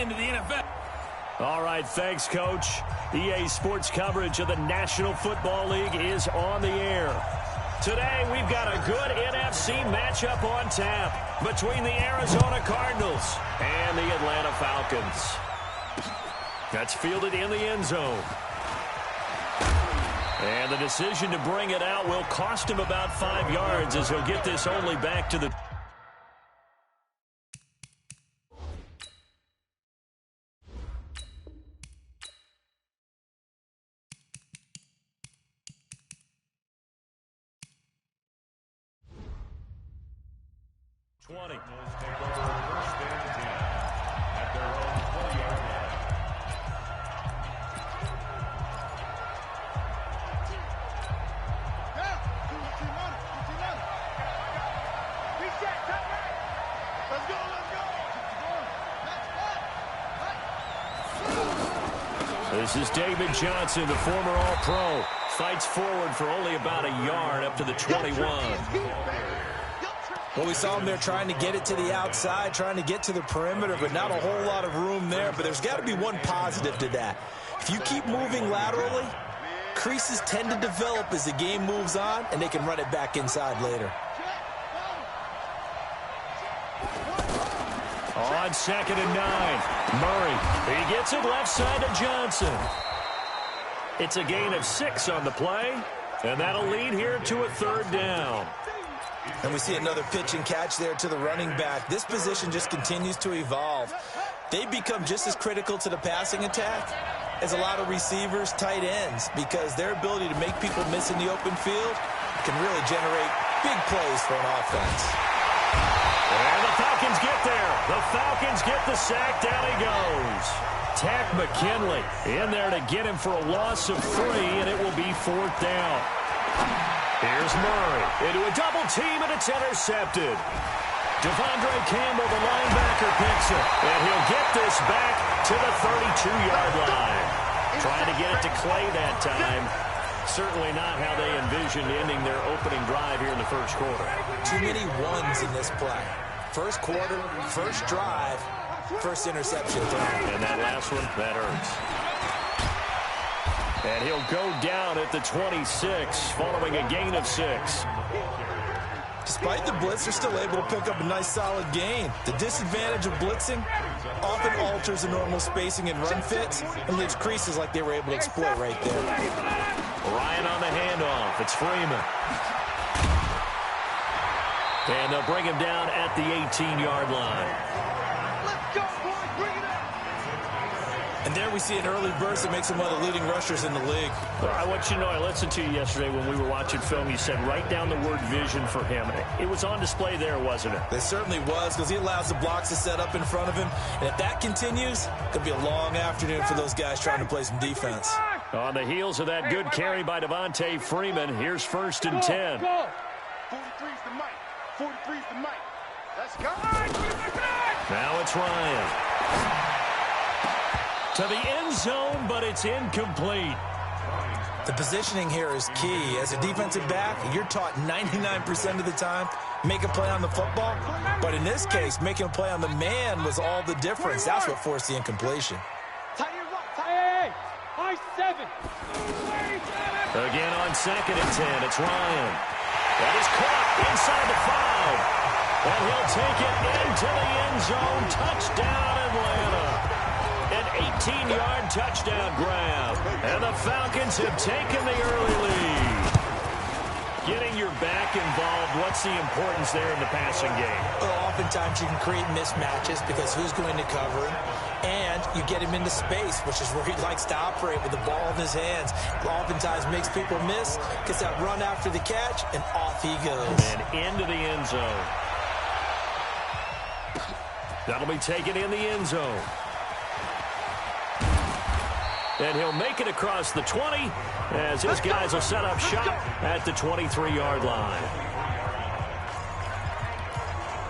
into the NFL. All right, thanks, Coach. EA Sports coverage of the National Football League is on the air. Today, we've got a good NFC matchup on tap between the Arizona Cardinals and the Atlanta Falcons. That's fielded in the end zone. And the decision to bring it out will cost him about 5 yards as he'll get this only back to the... This is David Johnson, the former All-Pro. Fights forward for only about a yard up to the 21. Well, we saw him there trying to get it to the outside, trying to get to the perimeter, but not a whole lot of room there. But there's got to be one positive to that. If you keep moving laterally, creases tend to develop as the game moves on, and they can run it back inside later. On 2nd and 9, Murray. He gets it left side to Johnson. It's a gain of 6 on the play, and that'll lead here to a 3rd down. And we see another pitch and catch there to the running back. This position just continues to evolve. They become just as critical to the passing attack as a lot of receivers, tight ends, because their ability to make people miss in the open field can really generate big plays for an offense. And the Falcons get there. The Falcons get the sack. Down he goes. Tack McKinley in there to get him for a loss of 3, and it will be 4th down. Here's Murray into a double team, and it's intercepted. Devondre Campbell, the linebacker, picks it, and he'll get this back to the 32-yard line. Trying to get it to Clay that time. Certainly not how they envisioned ending their opening drive here in the first quarter. Too many ones in this play. First quarter, first drive, first interception thrown. And that last one, that hurts. And he'll go down at the 26 following a gain of 6. Despite the blitz, they're still able to pick up a nice solid gain. The disadvantage of blitzing often alters the normal spacing and run fits and leaves creases like they were able to exploit right there. Ryan on the handoff. It's Freeman. And they'll bring him down at the 18-yard line. Let's go, boys. Bring it up. And there we see an early burst that makes him one of the leading rushers in the league. Well, I want you to know, I listened to you yesterday when we were watching film. You said write down the word vision for him. It was on display there, wasn't it? It certainly was, because he allows the blocks to set up in front of him. And if that continues, it'll be a long afternoon for those guys trying to play some defense. On the heels of that good carry by Devontae Freeman, here's 1st and 10. 43's the mic. 43's the mic. Let's go. Now it's Ryan. To the end zone, but it's incomplete. The positioning here is key. As a defensive back, you're taught 99% of the time, make a play on the football. But in this case, making a play on the man was all the difference. That's what forced the incompletion. Hey, I-7. Again on 2nd and 10, it's Ryan. That is caught inside the 5. And he'll take it into the end zone. Touchdown, Atlanta. An 18-yard touchdown grab. And the Falcons have taken the early lead. Getting your back involved, what's the importance there in the passing game? Well, oftentimes you can create mismatches because who's going to cover him? And you get him into space, which is where he likes to operate with the ball in his hands. Oftentimes makes people miss, gets that run after the catch, and off he goes. And into the end zone. That'll be taken in the end zone. And he'll make it across the 20 as his guys will set up shop at the 23-yard line.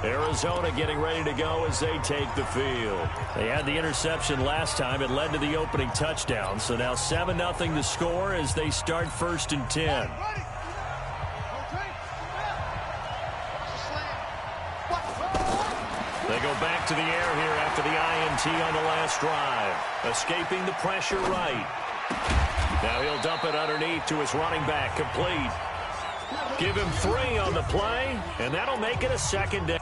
Arizona getting ready to go as they take the field. They had the interception last time. It led to the opening touchdown. So now 7-0 the score as they start 1st and 10. They go back to the air here after after the INT on the last drive. Escaping the pressure right. Now he'll dump it underneath to his running back, complete. Give him 3 on the play, and that'll make it a second down.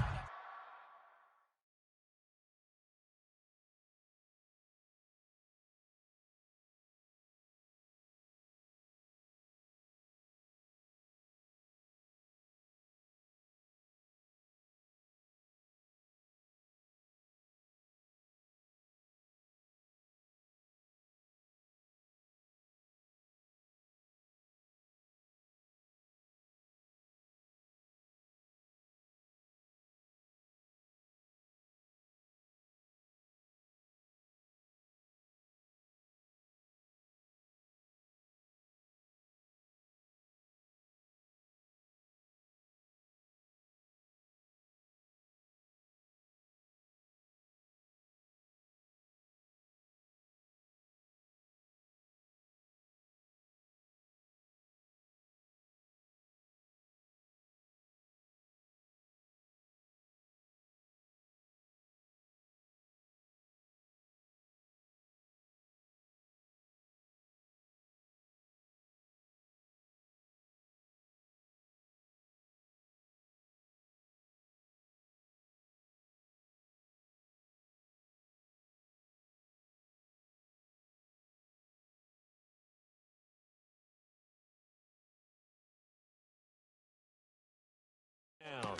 Down.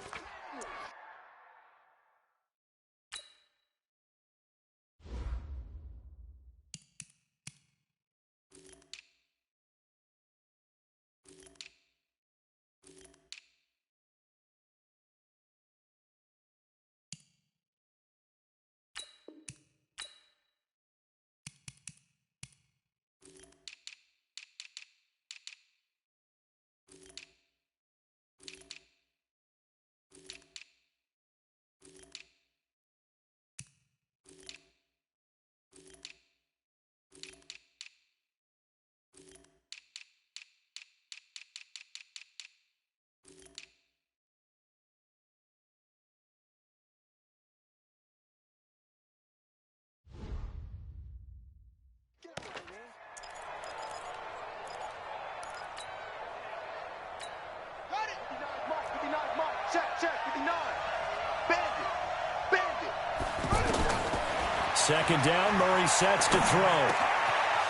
Second down, Murray sets to throw.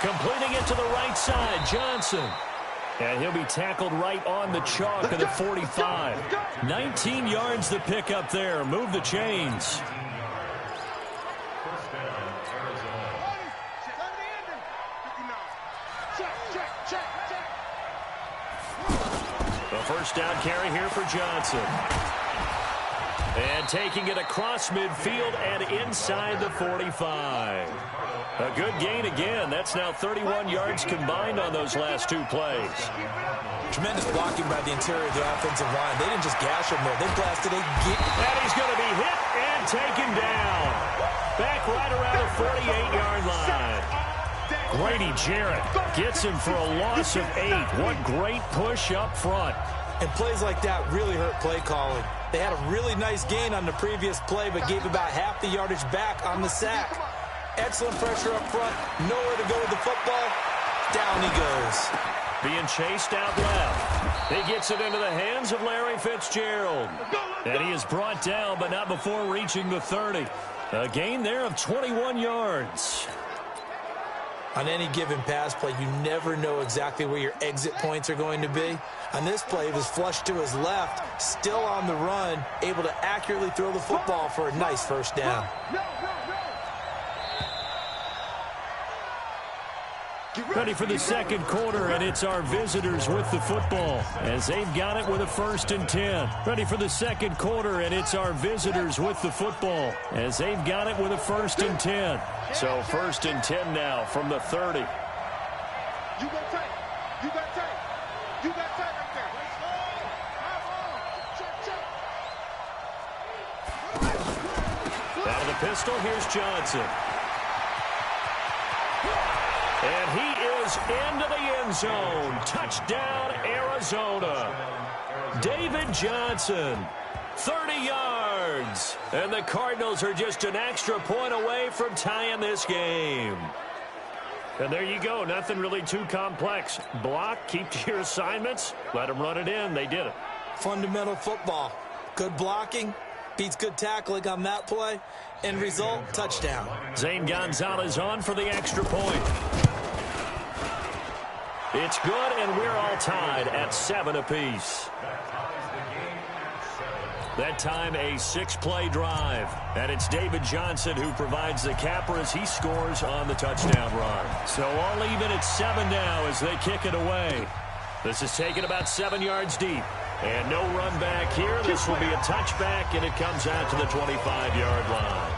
Completing it to the right side, Johnson. And he'll be tackled right on the chalk of the 45. 19 yards to pick up there. Move the chains. The first down carry here for Johnson. And taking it across midfield and inside the 45. A good gain again. That's now 31 yards combined on those last 2 plays. Tremendous blocking by the interior of the offensive line. They didn't just gash him there. They blasted it. And he's going to be hit and taken down. Back right around the 48-yard line. Grady Jarrett gets him for a loss of 8. What great push up front. And plays like that really hurt play calling. They had a really nice gain on the previous play, but gave about half the yardage back on the sack. Excellent pressure up front. Nowhere to go with the football. Down he goes. Being chased out left. He gets it into the hands of Larry Fitzgerald. And he is brought down, but not before reaching the 30. A gain there of 21 yards. On any given pass play, you never know exactly where your exit points are going to be. On this play, it was flushed to his left, still on the run, able to accurately throw the football for a nice first down. Ready for the second quarter, and it's our visitors with the football as they've got it with a 1st and 10. Ready for the second quarter, and it's our visitors with the football as they've got it with a 1st and 10. So 1st and 10 now from the 30. You got tight. You got tight. You got tight right there. Out of the pistol, here's Johnson. And he is into the end zone. Touchdown, Arizona. David Johnson, 30 yards. yards. And the Cardinals are just an extra point away from tying this game. And there you go. Nothing really too complex. Block, keep to your assignments, let them run it in. They did it. Fundamental football. Good blocking beats good tackling on that play. End result, touchdown. Zane Gonzalez on for the extra point. It's good, and we're all tied at 7 apiece. That time, a 6-play drive. And it's David Johnson who provides the capper as he scores on the touchdown run. So all even at 7 now as they kick it away. This is taken about 7 yards deep. And no run back here. This will be a touchback, and it comes out to the 25-yard line.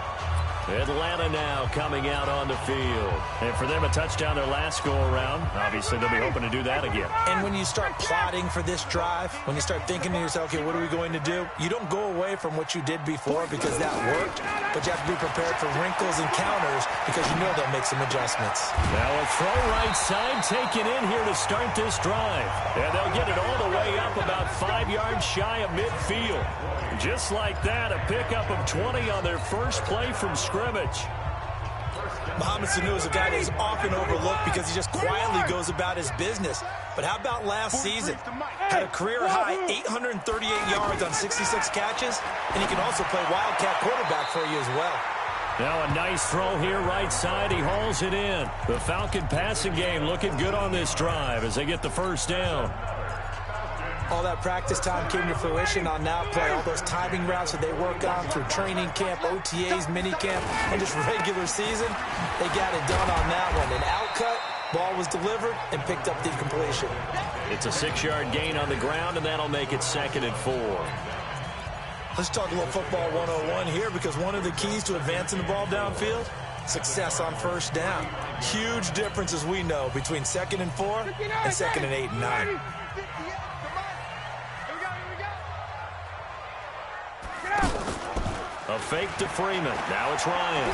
Atlanta now coming out on the field. And for them, a touchdown their last go-around. Obviously, they'll be hoping to do that again. And when you start plotting for this drive, when you start thinking to yourself, okay, what are we going to do? You don't go away from what you did before because that worked, but you have to be prepared for wrinkles and counters because you know they'll make some adjustments. Now a throw right side taken in here to start this drive. And they'll get it all the way up about 5 yards shy of midfield. Just like that, a pickup of 20 on their first play from scrimmage. Mohamed Sanu is a guy that is often overlooked because he just quietly goes about his business. But how about last season? Had a career-high 838 yards on 66 catches, and he can also play wildcat quarterback for you as well. Now a nice throw here right side. He hauls it in. The Falcon passing game looking good on this drive as they get the first down. All that practice time came to fruition on that play. All those timing routes that they work on through training camp, OTAs, minicamp, and just regular season, they got it done on that one. An outcut, ball was delivered, and picked up the completion. It's a 6-yard gain on the ground, and that'll make it 2nd and 4. Let's talk a little football 101 here because one of the keys to advancing the ball downfield, success on first down. Huge difference, as we know, between 2nd and 4 and 2nd and 8 and 9. A fake to Freeman. Now it's Ryan.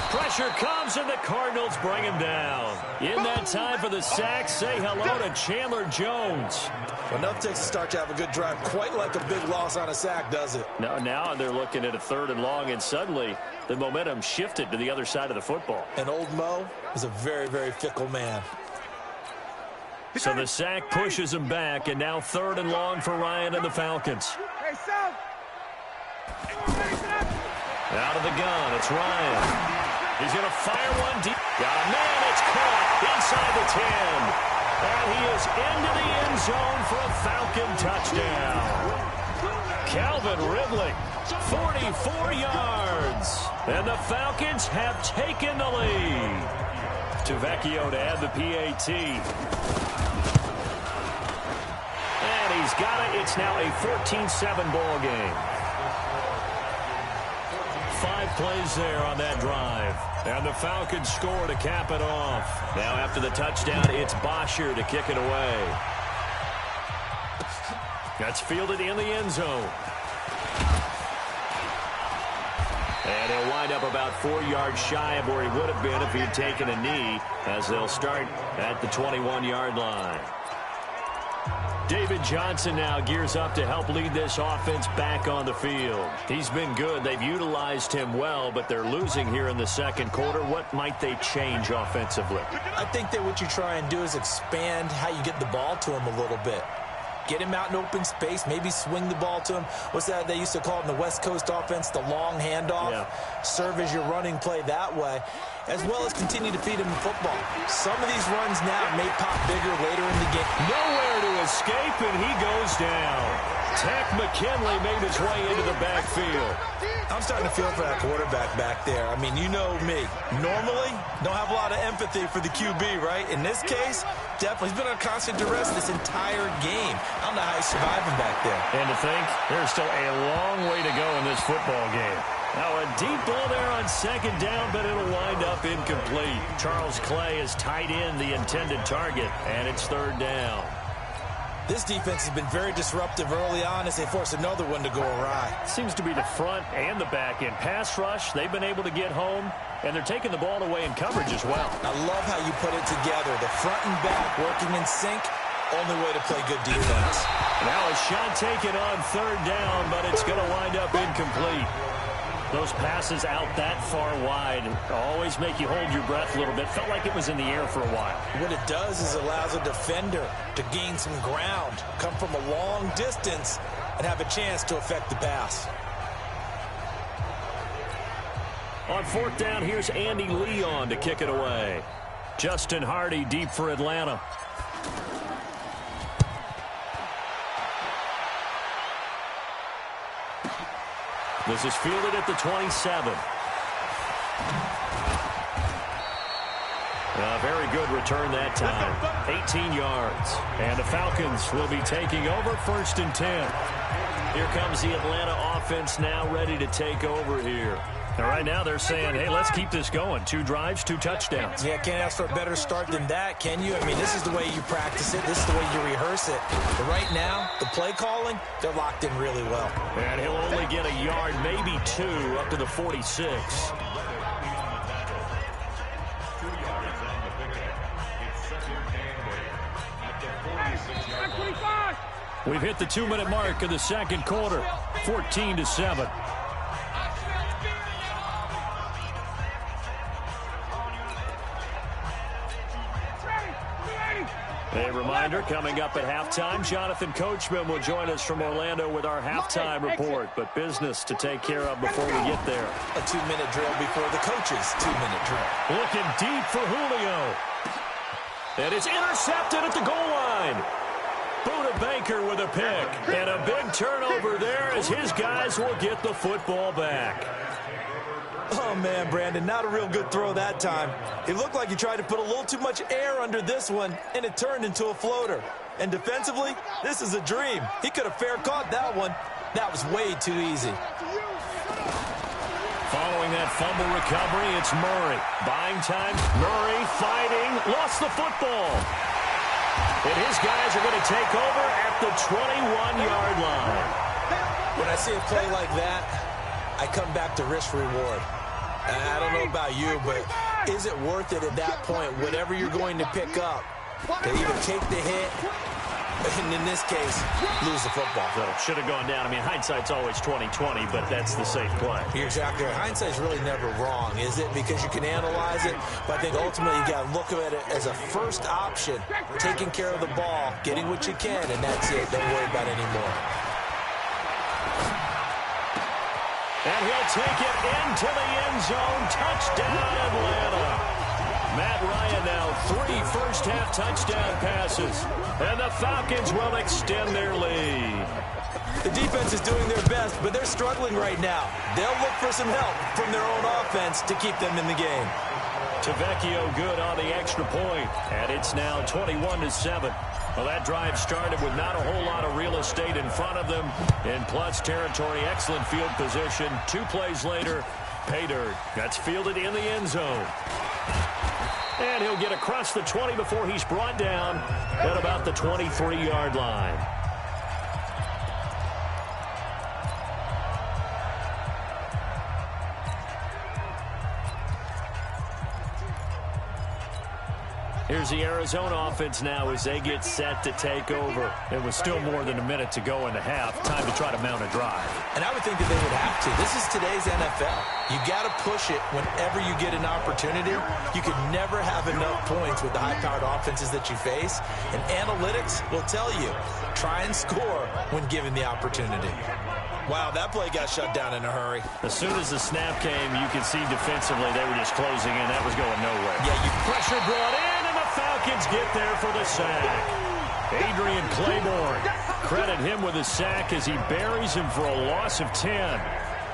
Pressure comes, and the Cardinals bring him down. In that time for the sack, say hello to Chandler Jones. Enough takes to start to have a good drive. Quite like a big loss on a sack, does it? No, now they're looking at a 3rd and long, and suddenly the momentum shifted to the other side of the football. And old Mo is a very, very fickle man. So the sack pushes him back, and now 3rd and long for Ryan and the Falcons. Out of the gun, it's Ryan. He's going to fire one deep. Got a man, it's caught inside the 10. And he is into the end zone for a Falcon touchdown. Calvin Ridley, 44 yards. And the Falcons have taken the lead. Tavecchio to add the PAT. And he's got it. It's now a 14-7 ball game. 5 plays there on that drive. And the Falcons score to cap it off. Now after the touchdown, it's Bosher to kick it away. That's fielded in the end zone. And he'll wind up about 4 yards shy of where he would have been if he had taken a knee, as they'll start at the 21-yard line. David Johnson now gears up to help lead this offense back on the field. He's been good. They've utilized him well, but they're losing here in the 2nd quarter. What might they change offensively? I think that what you try and do is expand how you get the ball to him a little bit. Get him out in open space, maybe swing the ball to him. What's that they used to call it in the West Coast offense, the long handoff? Yeah. Serve as your running play that way, as well as continue to feed him the football. Some of these runs now may pop bigger later in the game. Nowhere to escape, and he goes down. Tech McKinley made his way into the backfield. I'm starting to feel for that quarterback back there. I mean, you know me. Normally, don't have a lot of empathy for the QB, right? In this case, definitely. He's been under constant duress this entire game. I don't know how he's surviving back there. And to think, there's still a long way to go in this football game. Now a deep ball there on 2nd down, but it'll wind up incomplete. Charles Clay has tied in the intended target, and it's 3rd down. This defense has been very disruptive early on as they force another one to go awry. Seems to be the front and the back end. Pass rush, they've been able to get home, and they're taking the ball away in coverage as well. I love how you put it together. The front and back working in sync. Only way to play good defense. Now a shot taken on third down, but it's going to wind up incomplete. Those passes out that far wide always make you hold your breath a little bit. Felt like it was in the air for a while. What it does is allows a defender to gain some ground, come from a long distance, and have a chance to affect the pass. On fourth down, here's Andy Leon to kick it away. Justin Hardy deep for Atlanta. This is fielded at the 27. A very good return that time. 18 yards. And the Falcons will be taking over 1st and 10. Here comes the Atlanta offense now ready to take over here. And right now they're saying, hey, let's keep this going. 2 drives, 2 touchdowns. Yeah, can't ask for a better start than that, can you? I mean, this is the way you practice it. This is the way you rehearse it. But right now, the play calling, they're locked in really well. And he'll only get a yard, maybe 2, up to the 46. We've hit the 2-minute mark of the second quarter, 14-7. A reminder, coming up at halftime, Jonathan Coachman will join us from Orlando with our halftime report. But business to take care of before we get there. A 2-minute drill before the coach's 2-minute drill. Looking deep for Julio. And it's intercepted at the goal line. Buda Baker with a pick. And a big turnover there as his guys will get the football back. Oh, man, Brandon, not a real good throw that time. It looked like he tried to put a little too much air under this one, and it turned into a floater. And defensively, this is a dream. He could have fair caught that one. That was way too easy. Following that fumble recovery, it's Murray. Buying time, Murray fighting, lost the football. And his guys are going to take over at the 21-yard line. When I see a play like that, I come back to risk-reward. I don't know about you, but is it worth it at that point, whatever you're going to pick up, to either take the hit, and in this case, lose the football? So should have gone down. I mean, hindsight's always 20/20, but that's the safe play. You're exactly right. Hindsight's really never wrong, is it? Because you can analyze it, but I think ultimately you got to look at it as a first option, taking care of the ball, getting what you can, and that's it. Don't worry about it anymore. And he'll take it into the end zone. Touchdown, Atlanta. Matt Ryan now 3 first-half touchdown passes. And the Falcons will extend their lead. The defense is doing their best, but they're struggling right now. They'll look for some help from their own offense to keep them in the game. Tavecchio good on the extra point. And it's now 21-7. Well, that drive started with not a whole lot of real estate in front of them. In plus territory, excellent field position. 2 plays later, pay dirt. That's fielded in the end zone. And he'll get across the 20 before he's brought down at about the 23-yard line. Here's the Arizona offense now as they get set to take over. It was still more than a minute to go in the half. Time to try to mount a drive. And I would think that they would have to. This is today's NFL. You got to push it whenever you get an opportunity. You can never have enough points with the high-powered offenses that you face. And analytics will tell you, try and score when given the opportunity. Wow, that play got shut down in a hurry. As soon as the snap came, you could see defensively they were just closing in. That was going nowhere. Yeah, pressure brought in, and the Falcons get there for the sack. Adrian Claiborne, credit him with a sack as he buries him for a loss of 10.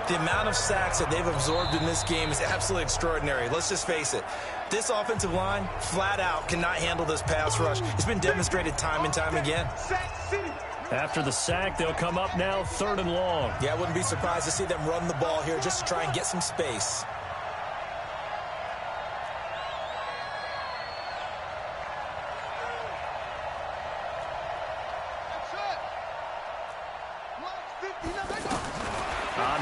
The amount of sacks that they've absorbed in this game is absolutely extraordinary. Let's just face it. This offensive line, flat out, cannot handle this pass rush. It's been demonstrated time and time again. After the sack, they'll come up now 3rd and long. Yeah, I wouldn't be surprised to see them run the ball here just to try and get some space.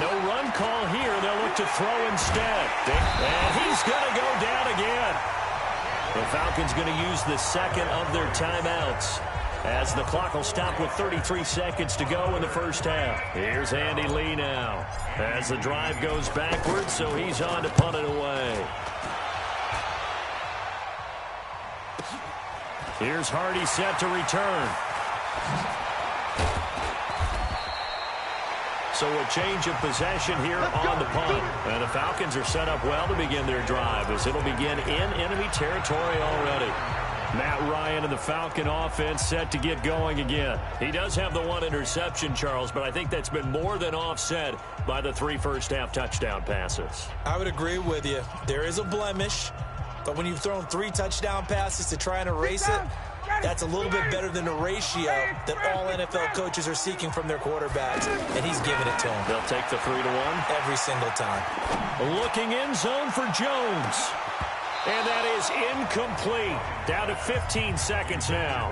No run call here. They'll look to throw instead. And he's going to go down again. The Falcons going to use the second of their timeouts. as the clock will stop with 33 seconds to go in the first half. Here's Andy Lee now as the drive goes backwards, so he's on to punt it away. Here's Hardy set to return. So a change of possession here on the punt. And the Falcons are set up well to begin their drive as it'll begin in enemy territory already. Matt Ryan and the Falcon offense set to get going again. He does have the one interception, Charles, but I think that's been more than offset by the 3 first-half touchdown passes. I would agree with you. There is a blemish, but when you've thrown 3 touchdown passes to try and erase it, that's a little bit better than the ratio that all NFL coaches are seeking from their quarterbacks, and he's giving it to them. They'll take the 3-1 every single time. Looking in zone for Jones. And that is incomplete. Down to 15 seconds now.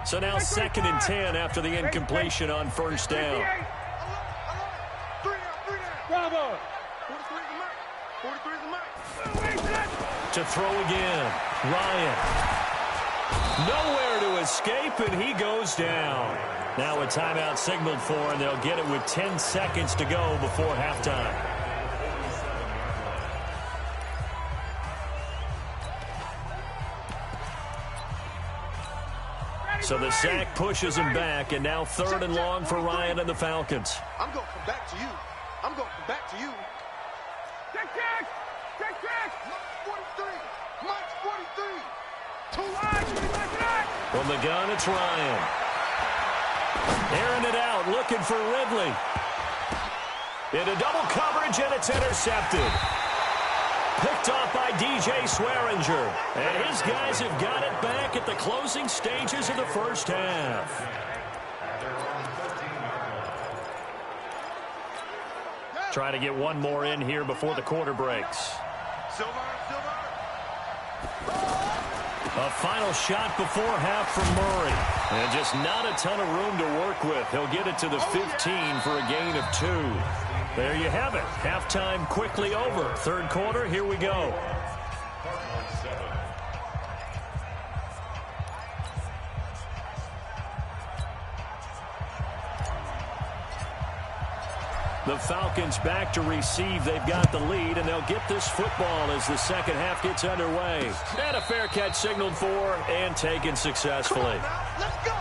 So now 2nd and 10 after the incompletion on first down. Bravo. To throw again. Ryan. Nowhere to escape, and he goes down. Now a timeout signaled for, and they'll get it with 10 seconds to go before halftime. So the sack pushes him back, and now 3rd and long for Ryan and the Falcons. I'm going to come back to you. I'm going to come back to you. Check. Mike 43. Mike 43. From the gun, it's Ryan. Airing it out, looking for Ridley. Into double coverage, and it's intercepted. Picked off by DJ Swearinger. And his guys have got it back at the closing stages of the first half. Trying to get one more in here before the quarter breaks. A final shot before half from Murray. And just not a ton of room to work with. He'll get it to the 15 for a gain of 2. There you have it. Halftime quickly over. 3rd quarter, here we go. The Falcons back to receive. They've got the lead, and they'll get this football as the second half gets underway. And a fair catch signaled for and taken successfully. Let's go.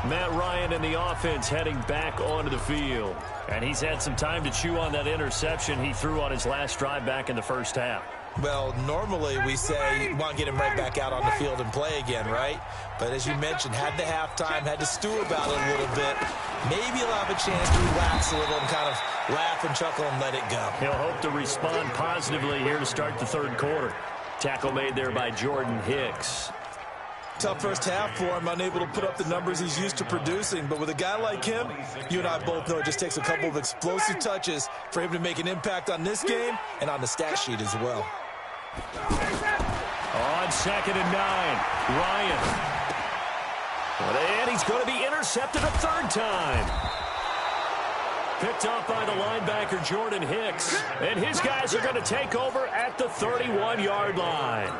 Matt Ryan and the offense heading back onto the field. And he's had some time to chew on that interception he threw on his last drive back in the first half. Well, normally we say you want to get him right back out on the field and play again, right? But as you mentioned, had the halftime, had to stew about it a little bit. Maybe he'll have a chance to relax a little and kind of laugh and chuckle and let it go. He'll hope to respond positively here to start the 3rd quarter. Tackle made there by Jordan Hicks. Tough first half for him, unable to put up the numbers he's used to producing. But with a guy like him, you and I both know it just takes a couple of explosive touches for him to make an impact on this game and on the stat sheet as well. On 2nd and 9, Ryan. And he's going to be intercepted a 3rd time. Picked off by the linebacker, Jordan Hicks. And his guys are going to take over at the 31-yard line.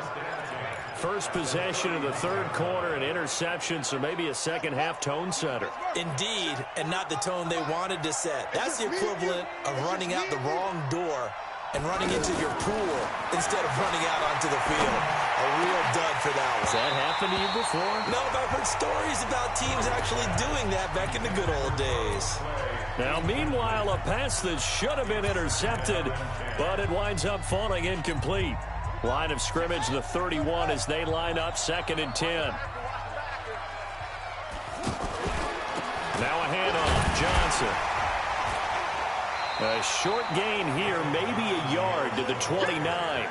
First possession of the 3rd quarter, an interception, so maybe a second-half tone setter. Indeed, and not the tone they wanted to set. That's the equivalent of running out the wrong door and running into your pool instead of running out onto the field. A real dud for that one. Has that happened to you before? No, but I've heard stories about teams actually doing that back in the good old days. Now, meanwhile, a pass that should have been intercepted, but it winds up falling incomplete. Line of scrimmage, the 31, as they line up 2nd and 10. Now a handoff, Johnson. A short gain here, maybe a yard to the 29.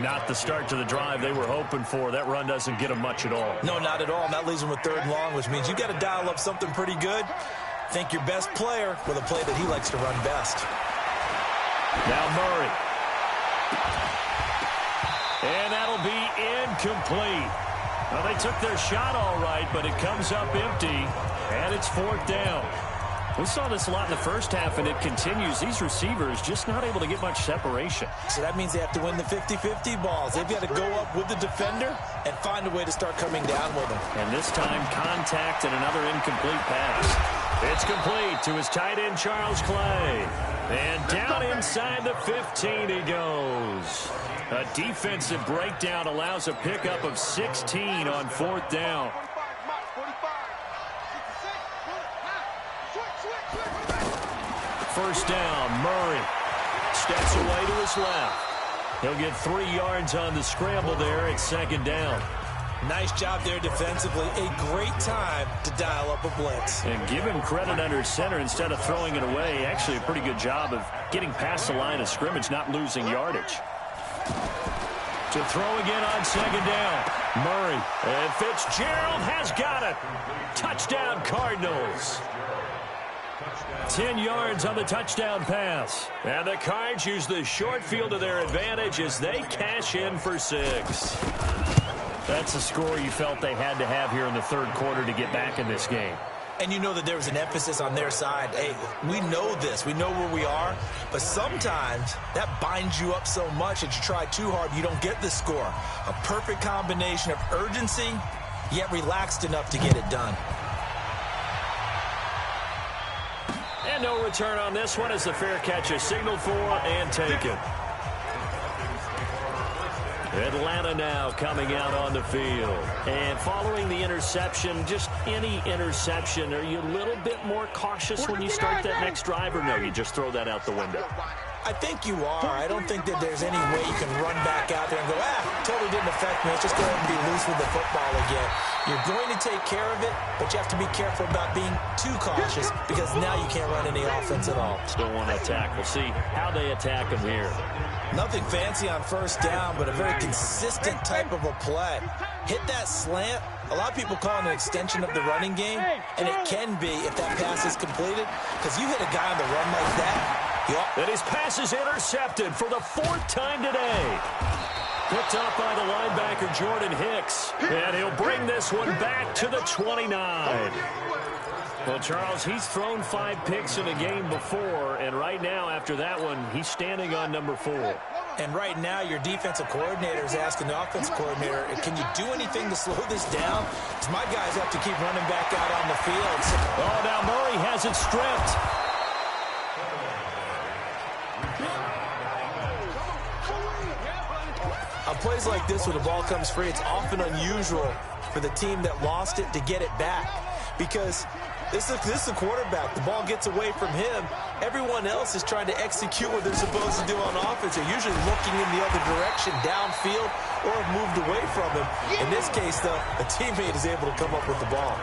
Not the start to the drive they were hoping for. That run doesn't get them much at all. No, not at all. And that leaves them with 3rd and long, which means you got to dial up something pretty good. Think your best player with a play that he likes to run best. Now Murray. And that'll be incomplete. Well, they took their shot all right, but it comes up empty, and it's 4th down. We saw this a lot in the first half, and it continues. These receivers just not able to get much separation. So that means they have to win the 50-50 balls. They've got to go up with the defender and find a way to start coming down with them. And this time, contact and another incomplete pass. It's complete to his tight end, Charles Clay. And down inside the 15 he goes. A defensive breakdown allows a pickup of 16 on 4th down. First down, Murray steps away to his left. He'll get 3 yards on the scramble there at 2nd down. Nice job there defensively. A great time to dial up a blitz. And give him credit under center instead of throwing it away. Actually a pretty good job of getting past the line of scrimmage, not losing yardage. To throw again on 2nd down. Murray. And Fitzgerald has got it. Touchdown Cardinals. 10 yards on the touchdown pass. And the Cards use the short field to their advantage as they cash in for 6. That's a score you felt they had to have here in the 3rd quarter to get back in this game. And you know that there was an emphasis on their side. Hey, we know this. We know where we are. But sometimes that binds you up so much that you try too hard, you don't get the score. A perfect combination of urgency, yet relaxed enough to get it done. And no return on this one as the fair catch is signaled for and taken. Atlanta now coming out on the field. And following the interception, just any interception, are you a little bit more cautious when you start that next drive, or no, you just throw that out the window? I think you are. I don't think that there's any way you can run back out there and go, totally didn't affect me. Let's just go ahead and be loose with the football again. You're going to take care of it, but you have to be careful about being too cautious because now you can't run any offense at all. Still want to attack. We'll see how they attack them here. Nothing fancy on 1st down, but a very consistent type of a play. Hit that slant. A lot of people call it an extension of the running game, and it can be if that pass is completed, because you hit a guy on the run like that. And his pass is intercepted for the 4th time today. Picked up by the linebacker, Jordan Hicks. And he'll bring this one back to the 29. Well, Charles, he's thrown 5 picks in a game before, and right now, after that one, he's standing on number 4. And right now, your defensive coordinator is asking the offensive coordinator, can you do anything to slow this down? Because my guys have to keep running back out on the field. Oh, now Murray has it stripped. On plays like this where the ball comes free, it's often unusual for the team that lost it to get it back. Because this is a quarterback. The ball gets away from him. Everyone else is trying to execute what they're supposed to do on offense. They're usually looking in the other direction, downfield, or have moved away from him. In this case, though, a teammate is able to come up with the ball.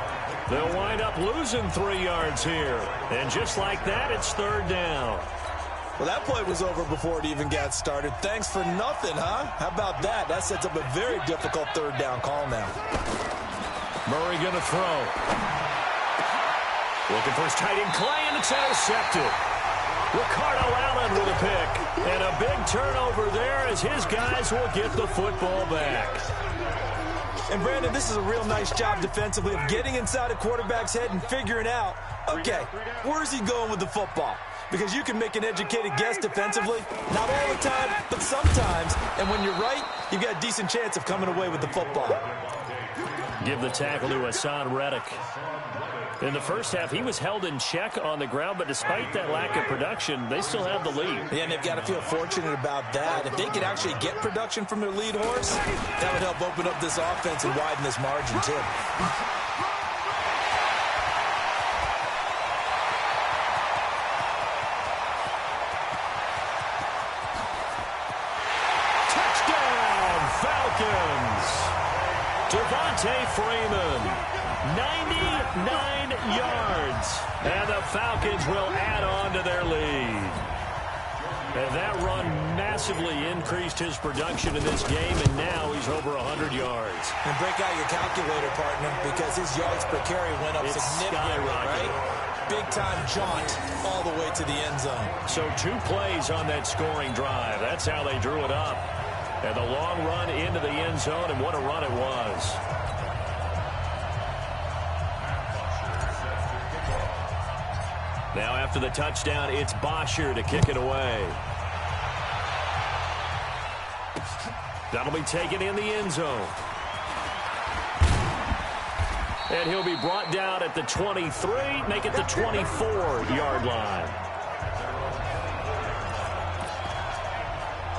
They'll wind up losing 3 yards here. And just like that, it's 3rd down. Well, that play was over before it even got started. Thanks for nothing, huh? How about that? That sets up a very difficult 3rd down call now. Murray going to throw. Looking for his tight end, Clay, and it's intercepted. Ricardo Allen with a pick. And a big turnover there as his guys will get the football back. And, Brandon, this is a real nice job defensively of getting inside a quarterback's head and figuring out, okay, where's he going with the football? Because you can make an educated guess defensively. Not all the time, but sometimes. And when you're right, you've got a decent chance of coming away with the football. Give the tackle to Hassan Reddick. In the first half, he was held in check on the ground, but despite that lack of production, they still have the lead. Yeah, and they've got to feel fortunate about that. If they could actually get production from their lead horse, that would help open up this offense and widen this margin, too. Devontae Freeman, 99 yards, and the Falcons will add on to their lead. And that run massively increased his production in this game, and now he's over 100 yards. And break out your calculator, partner, because his yards per carry went up significantly, right? Big-time jaunt all the way to the end zone. So 2 plays on that scoring drive. That's how they drew it up. And the long run into the end zone, and what a run it was. Now after the touchdown, it's Bosher to kick it away. That'll be taken in the end zone. And he'll be brought down at the 23, make it the 24-yard line.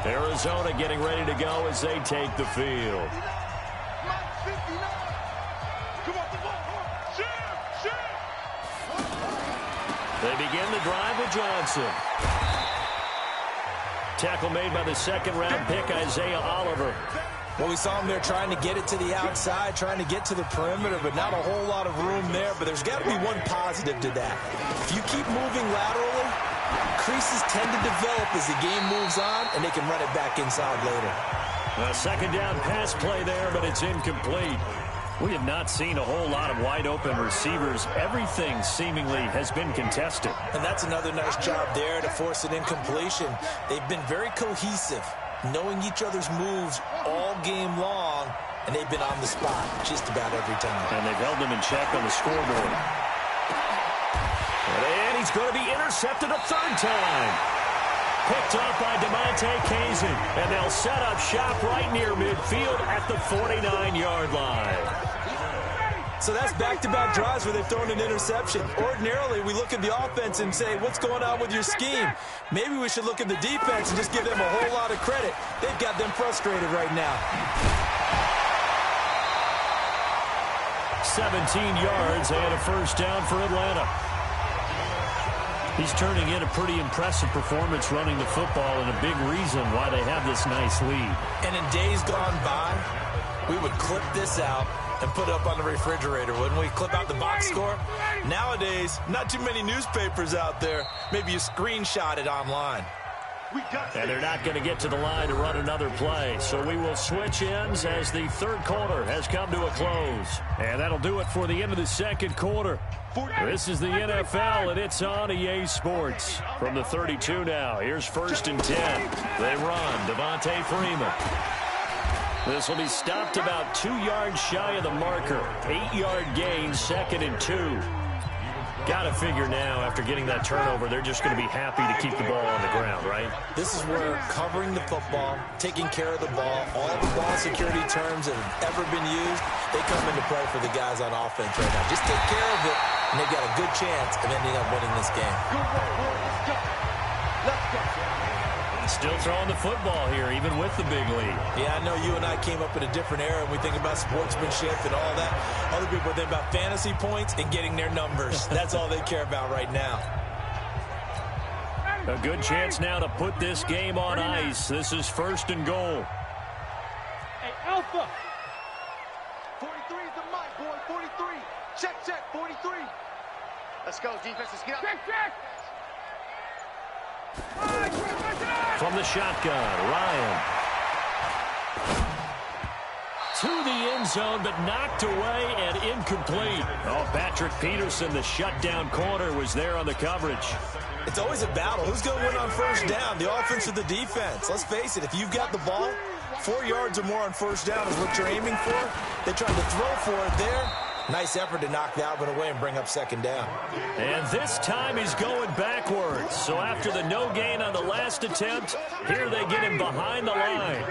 Arizona getting ready to go as they take the field. They begin the drive with Johnson. Tackle made by the second-round pick, Isaiah Oliver. Well, we saw him there trying to get it to the outside, trying to get to the perimeter, but not a whole lot of room there. But there's got to be one positive to that. If you keep moving laterally, creases tend to develop as the game moves on, and they can run it back inside later. A second down pass play there, but it's incomplete. We have not seen a whole lot of wide-open receivers. Everything seemingly has been contested. And that's another nice job there to force an incompletion. They've been very cohesive, knowing each other's moves all game long, and they've been on the spot just about every time. And they've held them in check on the scoreboard. And he's going to be intercepted a third time. Picked up by DeMonte Kazin, and they'll set up shop right near midfield at the 49-yard line. So that's back-to-back drives where they've thrown an interception. Ordinarily, we look at the offense and say, what's going on with your scheme? Maybe we should look at the defense and just give them a whole lot of credit. They've got them frustrated right now. 17 yards and a first down for Atlanta. He's turning in a pretty impressive performance running the football, and a big reason why they have this nice lead. And in days gone by, we would clip this out and put it up on the refrigerator, wouldn't we? Clip out the box score. Nowadays, not too many newspapers out there. Maybe you screenshot it online. And they're not going to get to the line to run another play. So we will switch ends as the third quarter has come to a close. And that'll do it for the end of the second quarter. This is the NFL, and it's on EA Sports. From the 32 now, here's 1st and 10. They run, Devontae Freeman. This will be stopped about 2 yards shy of the marker. 8-yard gain, 2nd and 2. Got to figure now, after getting that turnover, they're just going to be happy to keep the ball on the ground, right? This is where covering the football, taking care of the ball, all the ball security terms that have ever been used, they come into play for the guys on offense right now. Just take care of it, and they've got a good chance of ending up winning this game. Still throwing the football here, even with the big lead. Yeah, I know you and I came up in a different era, and we think about sportsmanship and all that. Other people think about fantasy points and getting their numbers. That's all they care about right now. A good chance now to put this game on ice. This is 1st and goal. Hey, Alpha. 43 is the mic, boy. 43. Check, 43. Let's go, defense. Let's get out. Check. From the shotgun, Ryan. To the end zone, but knocked away and incomplete. Oh, Patrick Peterson, the shutdown corner, was there on the coverage. It's always a battle. Who's going to win on first down, the offense or the defense? Let's face it, if you've got the ball, 4 yards or more on first down is what you're aiming for. They tried to throw for it there. Nice effort to knock that one away and bring up 2nd down. And this time he's going backwards. So after the no gain on the last attempt, here they get him behind the line.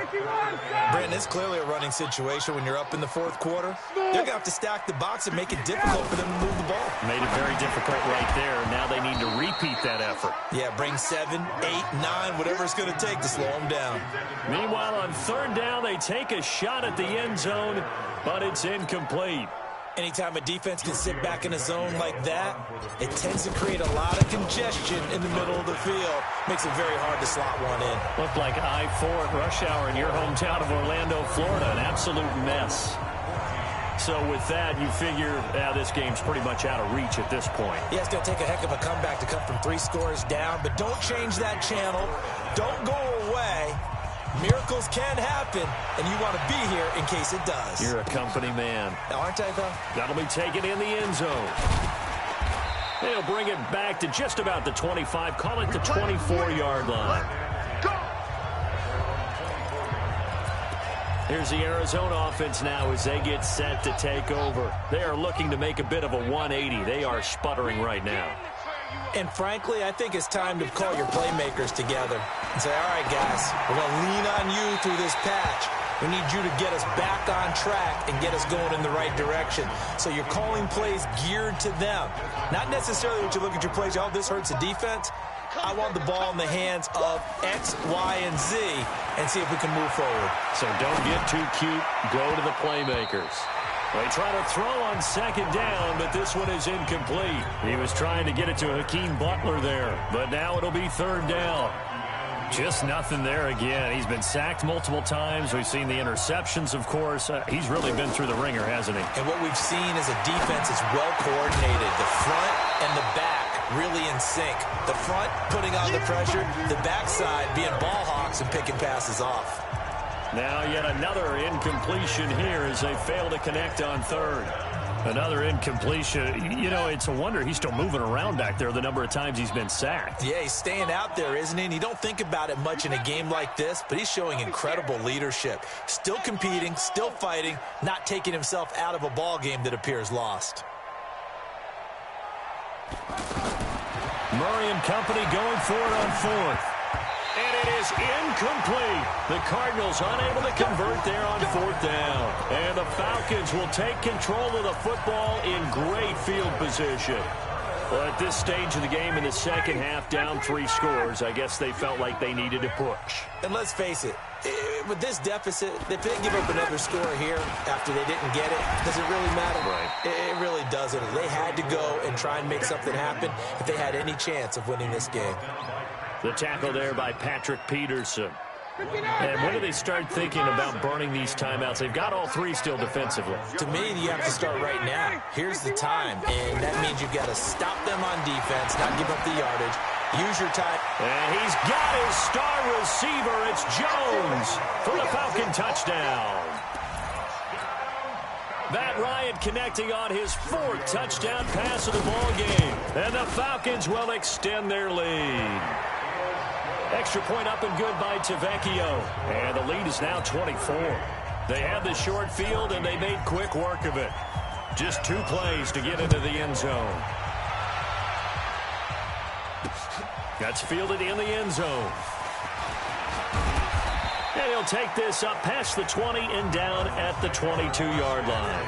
Brandon, it's clearly a running situation when you're up in the 4th quarter. They're going to have to stack the box and make it difficult for them to move the ball. Made it very difficult right there. Now they need to repeat that effort. Yeah, bring 7, 8, 9, whatever it's going to take to slow them down. Meanwhile, on 3rd down, they take a shot at the end zone, but it's incomplete. Anytime a defense can sit back in a zone like that, it tends to create a lot of congestion in the middle of the field. Makes it very hard to slot one in. Looked like I-4 at rush hour in your hometown of Orlando, Florida. An absolute mess. So with that, you figure this game's pretty much out of reach at this point. Yeah, it's going to take a heck of a comeback to come from 3 scores down, but don't change that channel. Don't go away. Miracles can happen, and you want to be here in case it does. You're a company man. Aren't I, though? That'll be taken in the end zone. They'll bring it back to just about the 25. Call it the 24-yard line. Here's the Arizona offense now as they get set to take over. They are looking to make a bit of a 180. They are sputtering right now. And frankly, I think it's time to call your playmakers together and say, all right, guys, we're going to lean on you through this patch. We need you to get us back on track and get us going in the right direction. So you're calling plays geared to them. Not necessarily when you look at your plays, oh, this hurts the defense. I want the ball in the hands of X, Y, and Z and see if we can move forward. So don't get too cute. Go to the playmakers. They try to throw on second down, but this one is incomplete. He was trying to get it to Hakeem Butler there, but now it'll be third down. Just nothing there again. He's been sacked multiple times. We've seen the interceptions, of course. He's really been through the ringer, hasn't he? And what we've seen is a defense is well coordinated. The front and the back really in sync. The front putting on the pressure, the backside being ball hawks and picking passes off. Now yet another incompletion here as they fail to connect on third. Another incompletion. You know, it's a wonder he's still moving around back there the number of times he's been sacked. Yeah, he's staying out there, isn't he? And you don't think about it much in a game like this, but he's showing incredible leadership. Still competing, still fighting, not taking himself out of a ball game that appears lost. Murray and company going for it on fourth. And it is incomplete. The Cardinals unable to convert there on fourth down. And the Falcons will take control of the football in great field position. Well, at this stage of the game in the second half, down 3 scores, I guess they felt like they needed to push. And let's face it, with this deficit, if they give up another score here after they didn't get it, does it really matter? Right. It really doesn't. They had to go and try and make something happen if they had any chance of winning this game. The tackle there by Patrick Peterson. And when do they start thinking about burning these timeouts? They've got all 3 still defensively. To me, you have to start right now. Here's the time, and that means you've got to stop them on defense, not give up the yardage. Use your time. And he's got his star receiver. It's Jones for the Falcon touchdown. Matt Ryan connecting on his 4th touchdown pass of the ball game. And the Falcons will extend their lead. Extra point up and good by Tavecchio. And the lead is now 24. They had the short field, and they made quick work of it. Just 2 plays to get into the end zone. That's fielded in the end zone. And he'll take this up past the 20 and down at the 22-yard line.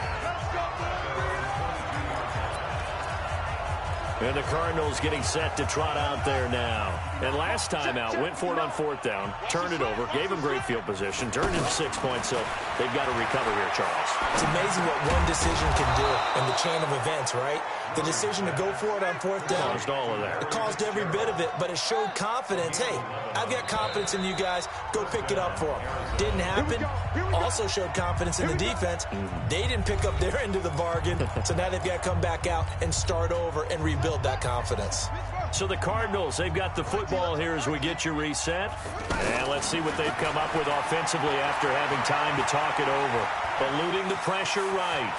And the Cardinals getting set to trot out there now. And last time out, went for it on 4th down, turned it over, gave him great field position, turned him 6 points, so they've got to recover here, Charles. It's amazing what one decision can do in the chain of events, right? The decision to go for it on 4th down. Caused all of that. It caused every bit of it, but it showed confidence. Hey, I've got confidence in you guys. Go pick it up for them. Didn't happen. Also showed confidence in the defense. They didn't pick up their end of the bargain, so now they've got to come back out and start over and rebuild that confidence. So the Cardinals, they've got the football here as we get you reset. And let's see what they've come up with offensively after having time to talk it over. Eluding the pressure right.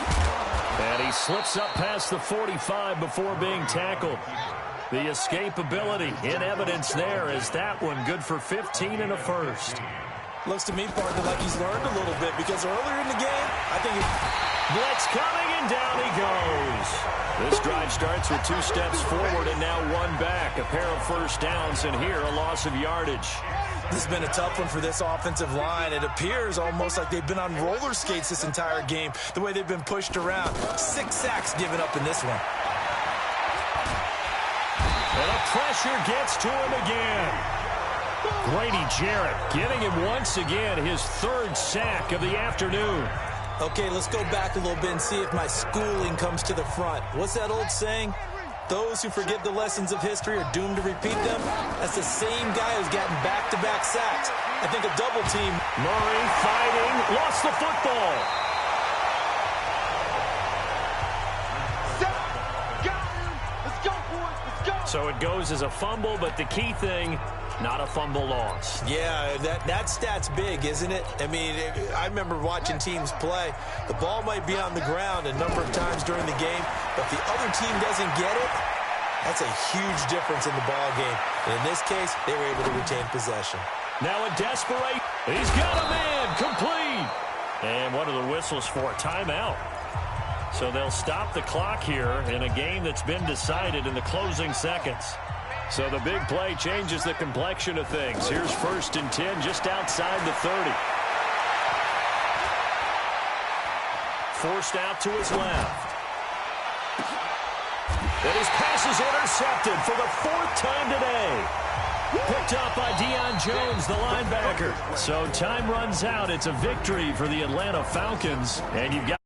And he slips up past the 45 before being tackled. The escapability in evidence there as that one good for 15 and a first. Looks to me, partner, like he's learned a little bit because earlier in the game, I think blitz coming, and down he goes. This drive starts with 2 steps forward and now 1 back. A pair of first downs, and here a loss of yardage. This has been a tough one for this offensive line. It appears almost like they've been on roller skates this entire game, the way they've been pushed around. 6 sacks given up in this one. And the pressure gets to him again. Grady Jarrett getting him once again his 3rd sack of the afternoon. Okay, let's go back a little bit and see if my schooling comes to the front. What's that old saying? Those who forget the lessons of history are doomed to repeat them. That's the same guy who's gotten back-to-back sacks. I think a double team. Murray fighting, lost the football. Let's go, boys. Let's go. So it goes as a fumble, but the key thing, not a fumble loss. Yeah, that stat's big, isn't it? I mean, I remember watching teams play. The ball might be on the ground a number of times during the game, but if the other team doesn't get it, that's a huge difference in the ball game. And in this case, they were able to retain possession. Now a desperate, he's got a man, complete. And what are the whistles for? Timeout. So they'll stop the clock here in a game that's been decided in the closing seconds. So the big play changes the complexion of things. Here's 1st and 10 just outside the 30. Forced out to his left. And his pass is intercepted for the 4th time today. Picked up by Deion Jones, the linebacker. So time runs out. It's a victory for the Atlanta Falcons. And you've got